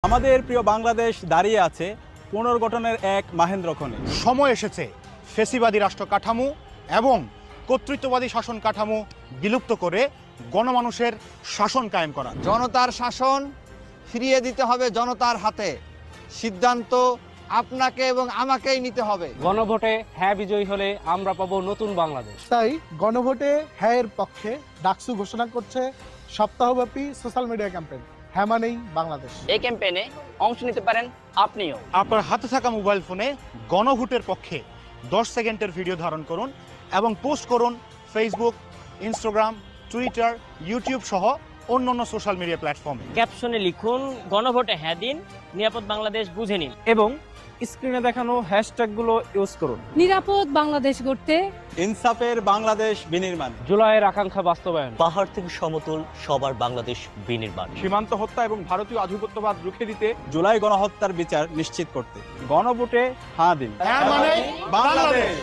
আমাদের প্রিয় বাংলাদেশ দাঁড়িয়ে আছে পুনর্গঠনের এক মাহেন্দ্রক্ষণে। সময় এসেছে ফ্যাসিবাদী রাষ্ট্র কাঠামো এবং কর্তৃত্ববাদী শাসন কাঠামো বিলুপ্ত করে গণমানুষের শাসন কায়েম করা। জনতার শাসন ফিরিয়ে দিতে হবে জনতার হাতে। সিদ্ধান্ত আপনাকে এবং আমাকেই নিতে হবে। গণভোটে হ্যাঁ বিজয়ী হলে আমরা পাবো নতুন বাংলাদেশ। তাই গণভোটে হ্যাঁ এর পক্ষে ডাকসু ঘোষণা করছে সপ্তাহব্যাপী সোশ্যাল মিডিয়া ক্যাম্পেইন হ্যাঁ মানেই বাংলাদেশ। এই ক্যাম্পেইনে অংশ নিতে পারেন আপনিও। আপনার হাতে থাকা মোবাইল ফোনে গণভোটের পক্ষে 10 সেকেন্ডের ভিডিও ধারণ করুন এবং পোস্ট করুন ফেসবুক, ইনস্টাগ্রাম, টুইটার, ইউটিউব সহ অন্যান্য সোশ্যাল মিডিয়া প্ল্যাটফর্মে। ক্যাপশনে লিখুন গণভোটে হ্যাঁ দিন, নিরাপদ বাংলাদেশ বুঝে নিন। এবং স্ক্রিনে দেখানো হ্যাশট্যাগুলো ইউজ করুন। নিরাপদ বাংলাদেশ গড়তে, ইনসাফের বাংলাদেশ বিনির্মাণ, জুলাইয়ের আকাঙ্ক্ষা বাস্তবায়ন, পাহাড় থেকে সমতল সবার বাংলাদেশ বিনির্মাণ, সীমান্ত হত্যা এবং ভারতীয় আধিপত্যবাদ রুখে দিতে, জুলাই গণহত্যার বিচার নিশ্চিত করতে। গণভোটে হ্যাঁ দিন। হ্যাঁ মানে বাংলাদেশ।